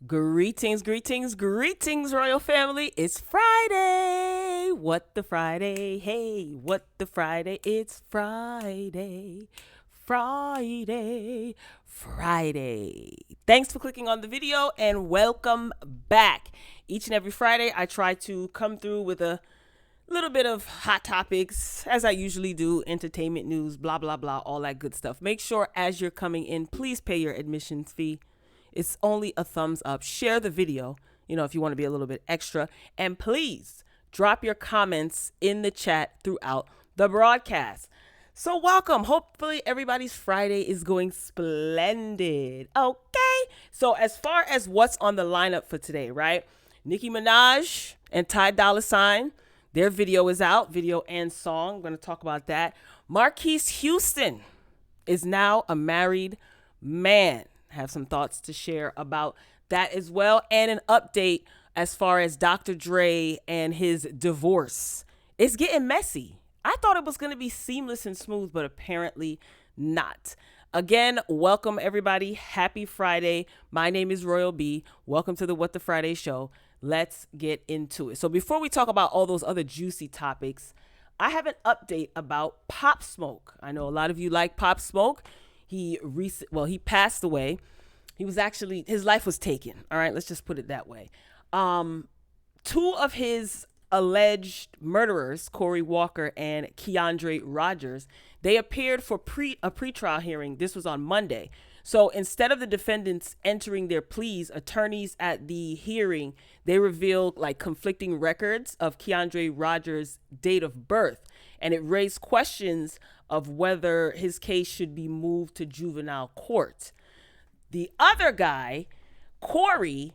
Greetings, royal family. It's Friday. What the Friday? Hey, what the Friday? It's Friday. Friday. Friday. Thanks for clicking on the video and welcome back. Each and every Friday, I try to come through with a little bit of hot topics, as I usually do, entertainment news, blah, blah, blah, all that good stuff. Make sure as you're coming in, please pay your admissions fee. It's only a thumbs up. Share the video, if you want to be a little bit extra. And please drop your comments in the chat throughout the broadcast. So welcome. Hopefully everybody's Friday is going splendid. Okay. So as far as what's on the lineup for today, right? Nicki Minaj and Dolla ign, their video is out, video and song. I'm going to talk about that. Marques Houston is now a married man. Have some thoughts to share about that as well, and an update as far as Dr. Dre and his divorce. It's getting messy. I thought it was going to be seamless and smooth, but apparently not. Again, welcome everybody. Happy Friday. My name is Royal B. Welcome to the What the Friday show. Let's get into it. So before we talk about all those other juicy topics, I have an update about Pop Smoke. I know a lot of you like Pop Smoke. He passed away. His life was taken. All right, let's just put it that way. Two of his alleged murderers, Corey Walker and Keandre Rogers, they appeared for a pretrial hearing. This was on Monday. So instead of the defendants entering their pleas, attorneys at the hearing, they revealed conflicting records of Keandre Rogers' date of birth. And it raised questions of whether his case should be moved to juvenile court. The other guy, Corey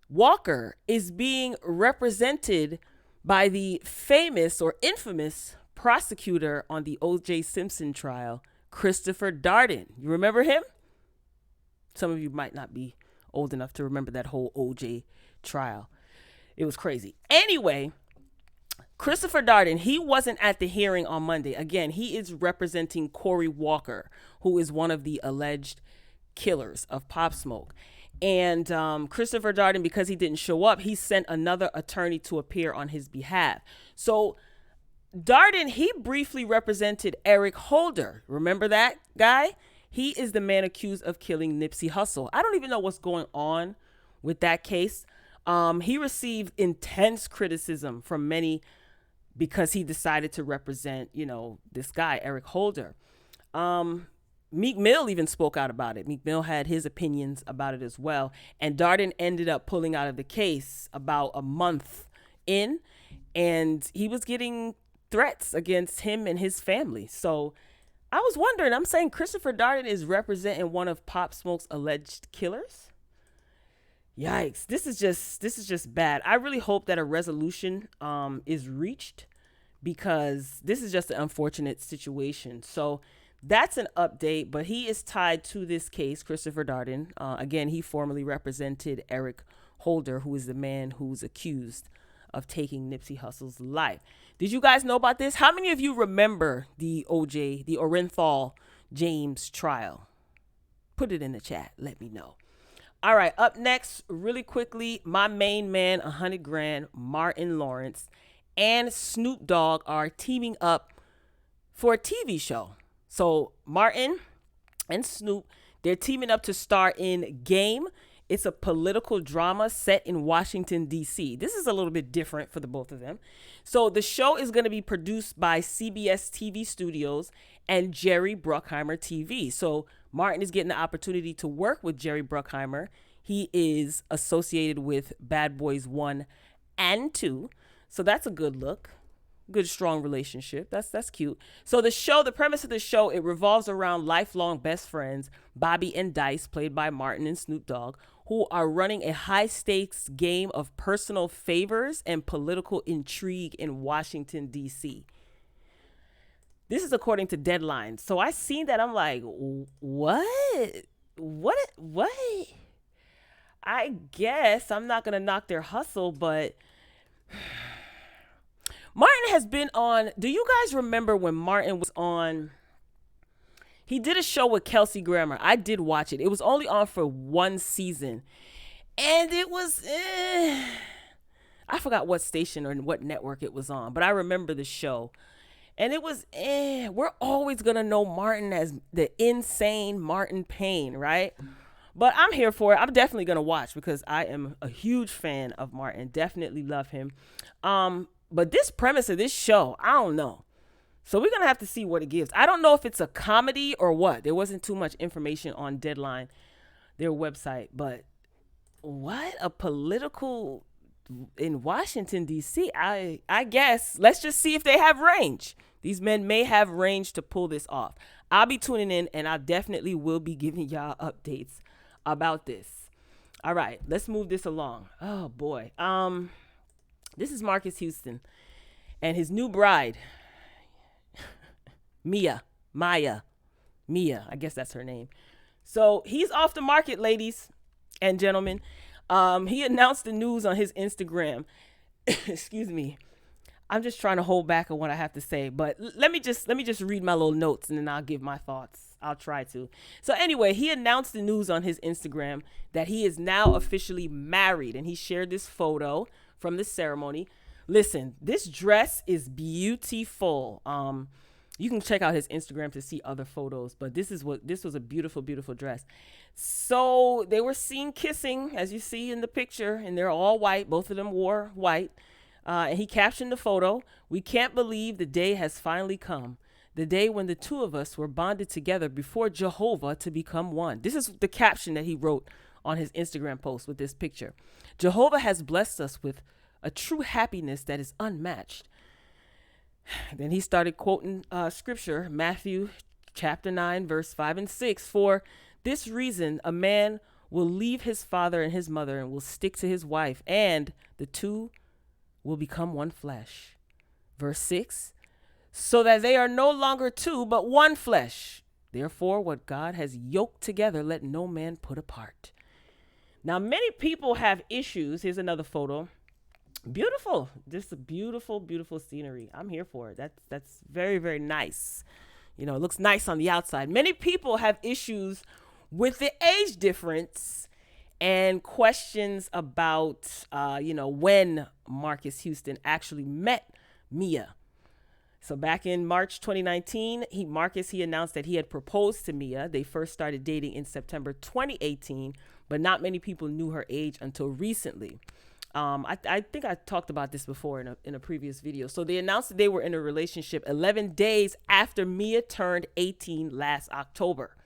Walker, is being represented by the famous or infamous prosecutor on the O.J. Simpson trial, Christopher Darden. You remember him? Some of you might not be old enough to remember that whole O.J. trial. It was crazy. Anyway, Christopher Darden, he wasn't at the hearing on Monday. Again, he is representing Corey Walker, who is one of the alleged killers of Pop Smoke. And Christopher Darden, because he didn't show up, he sent another attorney to appear on his behalf. So Darden, he briefly represented Eric Holder. Remember that guy? He is the man accused of killing Nipsey Hussle. I don't even know what's going on with that case. He received intense criticism from many because he decided to represent, this guy, Eric Holder. Meek Mill even spoke out about it. Meek Mill had his opinions about it as well. And Darden ended up pulling out of the case about a month in, and he was getting threats against him and his family. So I was wondering, I'm saying Christopher Darden is representing one of Pop Smoke's alleged killers? Yikes. This is just bad. I really hope that a resolution is reached, because this is just an unfortunate situation. So that's an update, but he is tied to this case, Christopher Darden. Again, he formerly represented Eric Holder, who is the man who's accused of taking Nipsey Hussle's life. Did you guys know about this? How many of you remember the Orenthal James trial? Put it in the chat. Let me know. All right, up next, really quickly, my main man, 100 grand, Martin Lawrence, and Snoop Dogg are teaming up for a TV show. So Martin and Snoop, they're teaming up to star in Game. It's a political drama set in Washington, D.C. This is a little bit different for the both of them. So the show is going to be produced by CBS TV Studios and Jerry Bruckheimer TV. So Martin is getting the opportunity to work with Jerry Bruckheimer. He is associated with Bad Boys 1 and 2. So that's a good look. Good, strong relationship. That's cute. So the premise of the show, it revolves around lifelong best friends, Bobby and Dice, played by Martin and Snoop Dogg, who are running a high-stakes game of personal favors and political intrigue in Washington, D.C. This is according to Deadline. So I seen that. I'm like, what? What? I guess I'm not going to knock their hustle, but Martin has been on. Do you guys remember when Martin was on? He did a show with Kelsey Grammer. I did watch it. It was only on for one season. And it was, I forgot what station or what network it was on, but I remember the show. And it was, we're always going to know Martin as the insane Martin Payne, right? But I'm here for it. I'm definitely going to watch because I am a huge fan of Martin. Definitely love him. But this premise of this show, I don't know. So we're going to have to see what it gives. I don't know if it's a comedy or what. There wasn't too much information on Deadline, their website. But what a political in Washington, D.C. I guess let's just see if they have range. These men may have range to pull this off. I'll be tuning in, and I definitely will be giving y'all updates about this. All right, let's move this along. Oh boy. This is Marques Houston and his new bride, Mia. I guess that's her name. So he's off the market, ladies and gentlemen. He announced the news on his Instagram. Excuse me. I'm just trying to hold back on what I have to say, but let me just read my little notes and then I'll give my thoughts. I'll try to. So anyway, he announced the news on his Instagram that he is now officially married, and he shared this photo from the ceremony. Listen, this dress is beautiful. You can check out his Instagram to see other photos, but this was a beautiful, beautiful dress. So they were seen kissing, as you see in the picture, and they're all white. Both of them wore white. And he captioned the photo, "We can't believe the day has finally come. The day when the two of us were bonded together before Jehovah to become one." This is the caption that he wrote on his Instagram post with this picture. "Jehovah has blessed us with a true happiness that is unmatched." Then he started quoting scripture, Matthew chapter 9, verse 5 and 6. "For this reason, a man will leave his father and his mother and will stick to his wife, and the two will become one flesh." Verse 6, "So that they are no longer two, but one flesh. Therefore, what God has yoked together, let no man put apart." Now, many people have issues. Here's another photo. Beautiful. Just a beautiful, beautiful scenery. I'm here for it. That's very, very nice. You know, it looks nice on the outside. Many people have issues with the age difference and questions about, when Marques Houston actually met Mia. So back in March 2019, Marques announced that he had proposed to Mia. They first started dating in September 2018, but not many people knew her age until recently. I think I talked about this before in a previous video. So they announced that they were in a relationship 11 days after Mia turned 18 last October.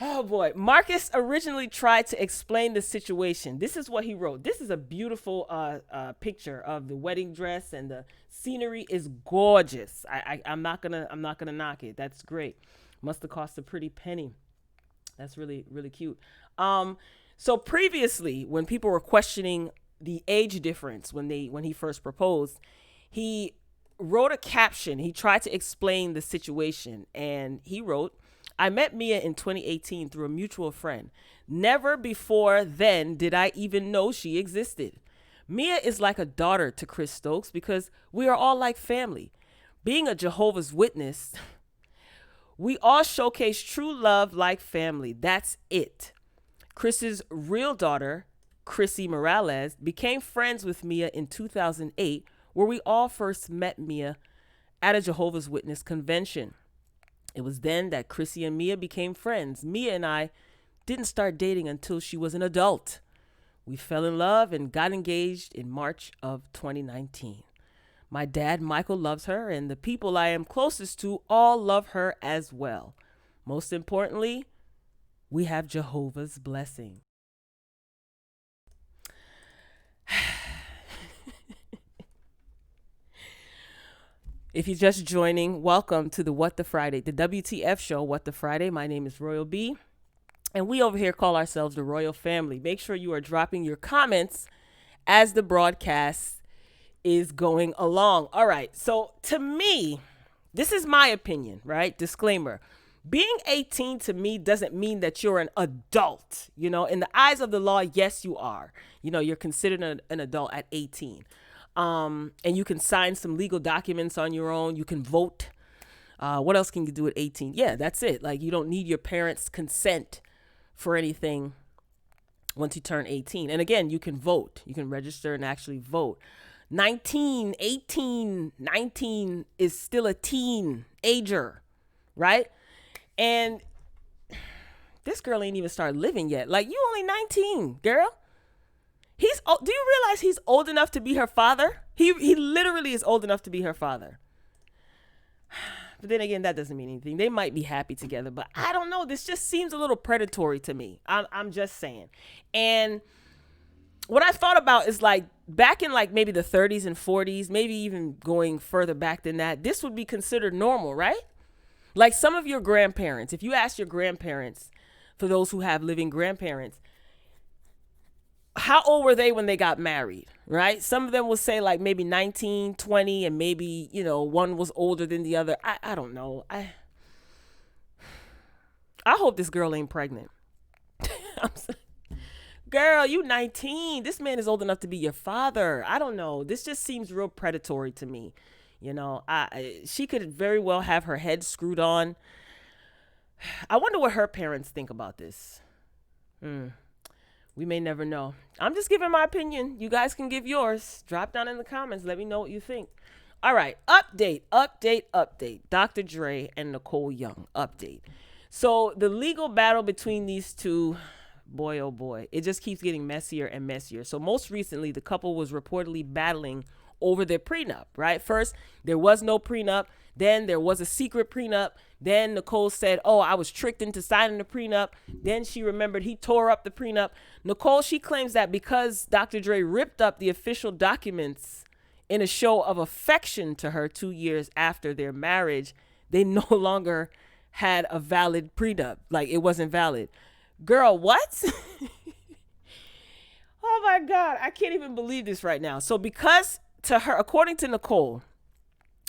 Oh boy. Marques originally tried to explain the situation. This is what he wrote. This is a beautiful picture of the wedding dress, and the scenery is gorgeous. I'm not gonna knock it. That's great. Must have cost a pretty penny. That's really, really cute. So previously, when people were questioning the age difference when he first proposed, he wrote a caption. He tried to explain the situation, and he wrote, "I met Mia in 2018 through a mutual friend. Never before then did I even know she existed. Mia is like a daughter to Chris Stokes because we are all like family. Being a Jehovah's Witness, we all showcase true love like family. That's it. Chris's real daughter, Chrissy Morales, became friends with Mia in 2008, where we all first met Mia at a Jehovah's Witness convention. It was then that Chrissy and Mia became friends. Mia and I didn't start dating until she was an adult. We fell in love and got engaged in March of 2019. My dad, Michael, loves her, and the people I am closest to all love her as well. Most importantly, we have Jehovah's blessing." If you're just joining, welcome to the What the Friday, the WTF show, What the Friday. My name is Royal B, and we over here call ourselves the Royal Family. Make sure you are dropping your comments as the broadcast is going along. All right. So to me, this is my opinion, right? Disclaimer. Being 18 to me doesn't mean that you're an adult. You know, in the eyes of the law, yes, you are. You know, you're considered an adult at 18. And you can sign some legal documents on your own. You can vote. What else can you do at 18? Yeah, that's it. Like, you don't need your parents' consent for anything once you turn 18. And again, you can vote. You can register and actually vote. 19, 18, 19 is still a teenager, right? And this girl ain't even started living yet. Like, you only 19, girl. Do you realize he's old enough to be her father? He literally is old enough to be her father. But then again, that doesn't mean anything. They might be happy together, but I don't know. This just seems a little predatory to me. I'm just saying. And what I thought about is like back in like maybe the 30s and 40s, maybe even going further back than that, this would be considered normal, right? Like some of your grandparents, if you ask your grandparents, for those who have living grandparents, how old were they when they got married, right? Some of them will say like maybe 19, 20, and maybe, one was older than the other. I don't know. I hope this girl ain't pregnant. I'm saying, girl, you 19. This man is old enough to be your father. I don't know. This just seems real predatory to me. She could very well have her head screwed on. I wonder what her parents think about this. We may never know. I'm just giving my opinion. You guys can give yours. Drop down in the comments. Let me know what you think. All right. Update. Dr. Dre and Nicole Young. Update. So the legal battle between these two, boy, oh boy, it just keeps getting messier and messier. So most recently, the couple was reportedly battling over their prenup, right? First, there was no prenup. Then there was a secret prenup. Then Nicole said, oh, I was tricked into signing the prenup. Then she remembered he tore up the prenup. Nicole, she claims that because Dr. Dre ripped up the official documents in a show of affection to her 2 years after their marriage, they no longer had a valid prenup. Like, it wasn't valid. Girl, what? Oh my God, I can't even believe this right now. So because to her, according to Nicole,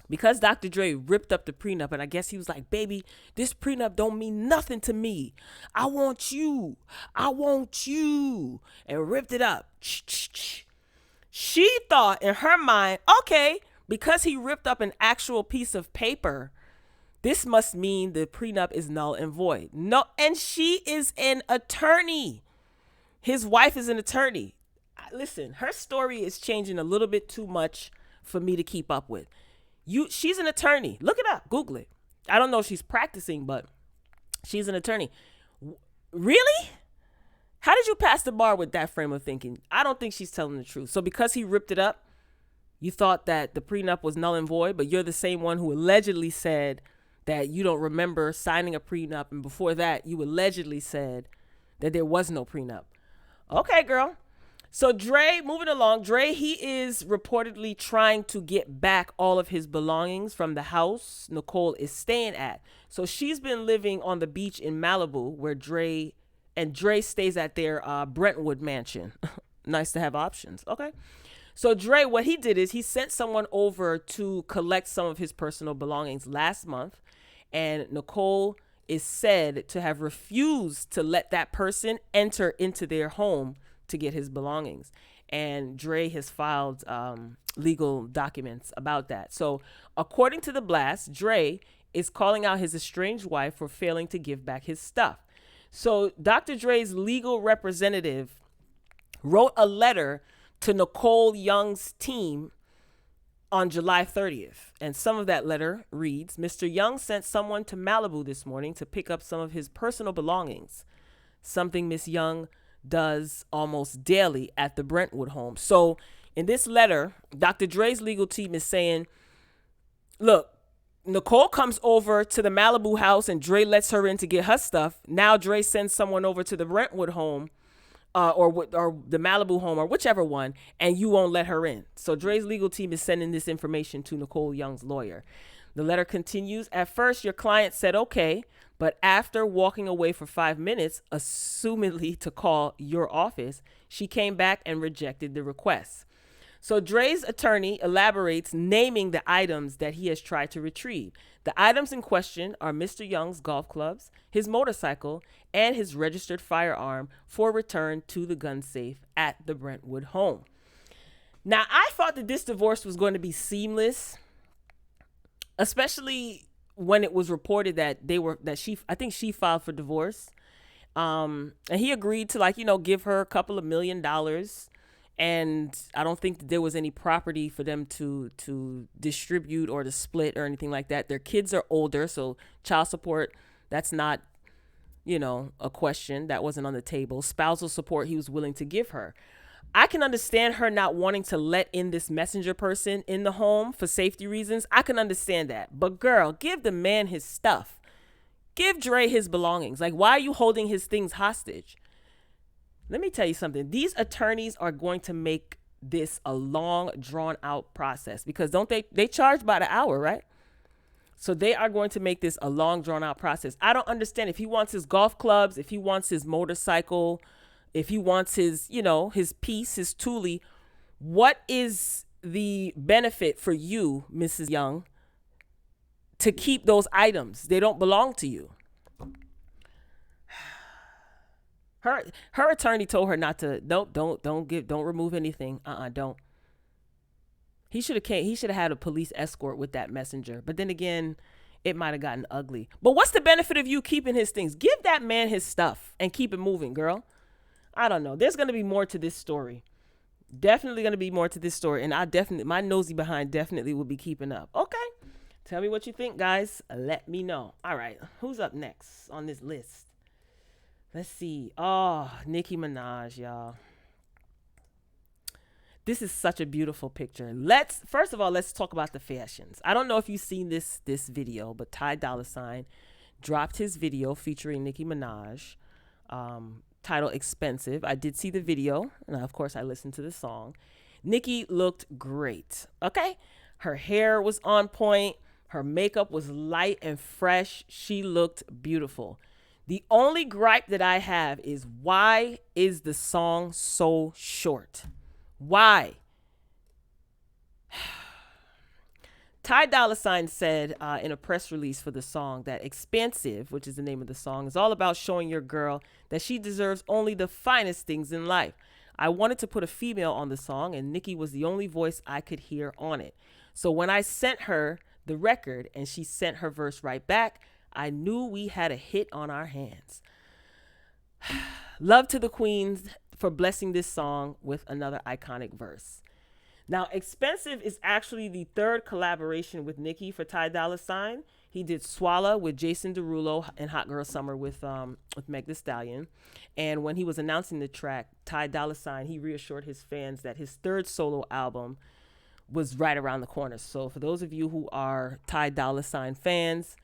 because Dr. Dre ripped up the prenup, and I guess he was like, baby, this prenup don't mean nothing to me. I want you. And ripped it up. She thought in her mind, okay, because he ripped up an actual piece of paper, this must mean the prenup is null and void. No, and she is an attorney. His wife is an attorney. Listen, her story is changing a little bit too much for me to keep up with. She's an attorney. Look it up. Google it. I don't know if she's practicing, but she's an attorney. Really? How did you pass the bar with that frame of thinking? I don't think she's telling the truth. So because he ripped it up, you thought that the prenup was null and void, but you're the same one who allegedly said that you don't remember signing a prenup. And before that, you allegedly said that there was no prenup. Okay, girl. So Dre, moving along, he is reportedly trying to get back all of his belongings from the house Nicole is staying at. So she's been living on the beach in Malibu where Dre stays at their Brentwood mansion. Nice to have options. Okay. So Dre, what he did is he sent someone over to collect some of his personal belongings last month. And Nicole is said to have refused to let that person enter into their home to get his belongings. And Dre has filed legal documents about that. So according to the blast, Dre is calling out his estranged wife for failing to give back his stuff. So Dr. Dre's legal representative wrote a letter to Nicole Young's team on July 30th. And some of that letter reads, Mr. Young sent someone to Malibu this morning to pick up some of his personal belongings, something Miss Young does almost daily at the Brentwood home. So in this letter, Dr. Dre's legal team is saying, look, Nicole comes over to the Malibu house and Dre lets her in to get her stuff. Now Dre sends someone over to the Brentwood home or the Malibu home or whichever one, and you won't let her in. So Dre's legal team is sending this information to Nicole Young's lawyer. The letter continues. At first, your client said okay, but after walking away for 5 minutes, assumedly to call your office, she came back and rejected the request. So Dre's attorney elaborates, naming the items that he has tried to retrieve. The items in question are Mr. Young's golf clubs, his motorcycle, and his registered firearm for return to the gun safe at the Brentwood home. Now, I thought that this divorce was going to be seamless, especially when it was reported that I think she filed for divorce. And he agreed to, like, give her a couple of $1 million. And I don't think that there was any property for them to distribute or to split or anything like that. Their kids are older, so child support, that's not, a question that wasn't on the table. Spousal support he was willing to give her. I can understand her not wanting to let in this messenger person in the home for safety reasons. I can understand that. But girl, give the man his stuff. Give Dre his belongings. Like, why are you holding his things hostage? Let me tell you something. These attorneys are going to make this a long, drawn out process, because don't they charge by the hour, right? So they are going to make this a long, drawn out process. I don't understand if he wants his golf clubs, if he wants his motorcycle, if he wants his, his piece, his Thule. What is the benefit for you, Mrs. Young, to keep those items? They don't belong to you. Her attorney told her not to. Don't remove anything. Don't. He should have had a police escort with that messenger. But then again, it might have gotten ugly. But what's the benefit of you keeping his things? Give that man his stuff and keep it moving, girl. I don't know. There's going to be more to this story. Definitely going to be more to this story. And my nosy behind definitely will be keeping up. Okay. Tell me what you think, guys. Let me know. All right. Who's up next on this list? Let's see. Oh, Nicki Minaj, y'all. This is such a beautiful picture. First of all, let's talk about the fashions. I don't know if you've seen this video, but Ty Dolla Sign dropped his video featuring Nicki Minaj, titled Expensive. I did see the video, and of course I listened to the song. Nicki looked great. Okay? Her hair was on point. Her makeup was light and fresh. She looked beautiful. The only gripe that I have is, why is the song so short? Why? Ty Dolla Sign said in a press release for the song that Expensive, which is the name of the song, is all about showing your girl that she deserves only the finest things in life. I wanted to put a female on the song, and Nicki was the only voice I could hear on it. So when I sent her the record and she sent her verse right back, I knew we had a hit on our hands. Love to the queens for blessing this song with another iconic verse. Now, Expensive is actually the third collaboration with Nicki for Ty Dolla Sign. He did Swalla with Jason Derulo and Hot Girl Summer with Meg Thee Stallion. And when he was announcing the track, Ty Dolla Sign, he reassured his fans that his third solo album was right around the corner. So for those of you who are Ty Dolla Sign fans,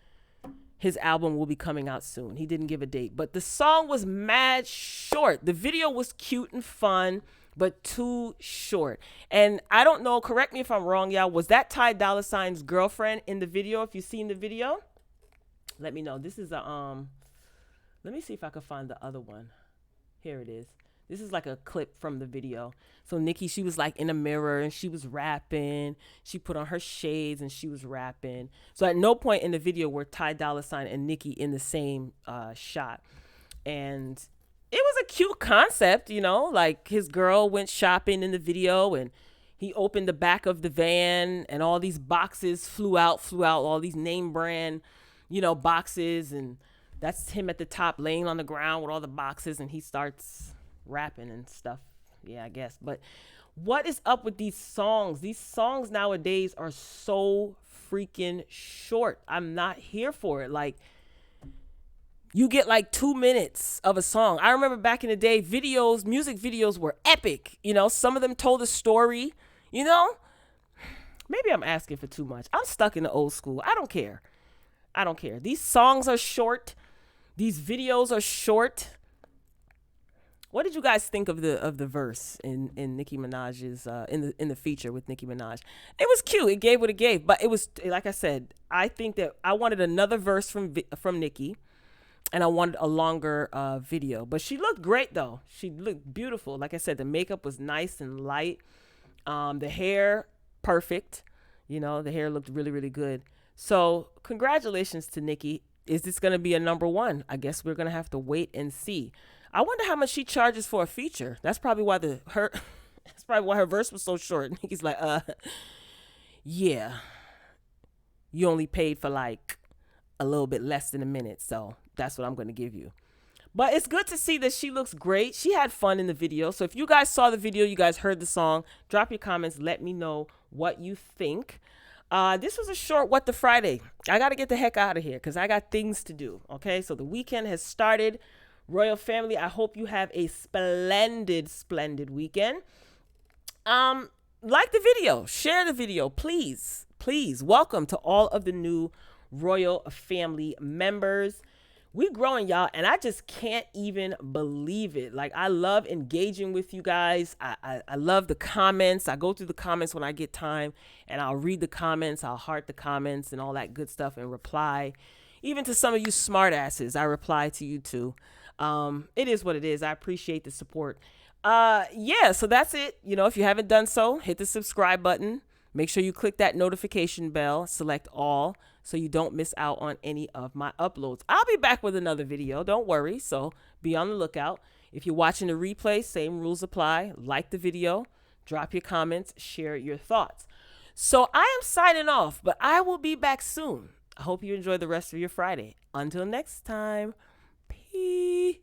his album will be coming out soon. He didn't give a date, but the song was mad short. The video was cute and fun, but too short. And I don't know, correct me if I'm wrong, y'all. Was that Ty Dolla Sign's girlfriend in the video? If you've seen the video, let me know. This is let me see if I can find the other one. Here it is. This is like a clip from the video. So Nicki, she was like in a mirror and she was rapping. She put on her shades and she was rapping. So at no point in the video were Ty Dolla Sign and Nicki in the same shot. And it was a cute concept, like his girl went shopping in the video and he opened the back of the van and all these boxes flew out, all these name brand, boxes. And that's him at the top laying on the ground with all the boxes, and he starts rapping and stuff. Yeah, I guess. But what is up with these songs? These songs nowadays are so freaking short. I'm not here for it. Like, you get like 2 minutes of a song. I remember back in the day, music videos were epic. Some of them told a story, Maybe I'm asking for too much. I'm stuck in the old school. I don't care. These songs are short. These videos are short. What did you guys think of the verse in Nicki Minaj's in the feature with Nicki Minaj? It was cute. It gave what it gave, but it was, like I said, I think that I wanted another verse from Nicki, and I wanted a longer video. But she looked great though. She looked beautiful. Like I said, the makeup was nice and light. The hair, perfect. The hair looked really, really good. So congratulations to Nicki. Is this going to be a number one? I guess we're going to have to wait and see. I wonder how much she charges for a feature. That's probably why her verse was so short. Nicki's like, yeah, you only paid for like a little bit less than a minute, so that's what I'm going to give you. But it's good to see that she looks great. She had fun in the video. So if you guys saw the video, you guys heard the song, drop your comments. Let me know what you think. This was a short What the Friday. I got to get the heck out of here because I got things to do. Okay, so the weekend has started. Royal family, I hope you have a splendid, splendid weekend. Like the video, share the video, please. Please, welcome to all of the new Royal family members. We growing, y'all, and I just can't even believe it. Like, I love engaging with you guys. I love the comments. I go through the comments when I get time, and I'll read the comments. I'll heart the comments and all that good stuff and reply. Even to some of you smart asses, I reply to you too. It is what it is. I appreciate the support. Yeah, so that's it. You know, if you haven't done so, hit the subscribe button. Make sure you click that notification bell, select all, so you don't miss out on any of my uploads. I'll be back with another video, don't worry, so be on the lookout. If you're watching the replay, same rules apply. Like the video, drop your comments, share your thoughts. So I am signing off, but I will be back soon. I hope you enjoy the rest of your Friday. Until next time, peace.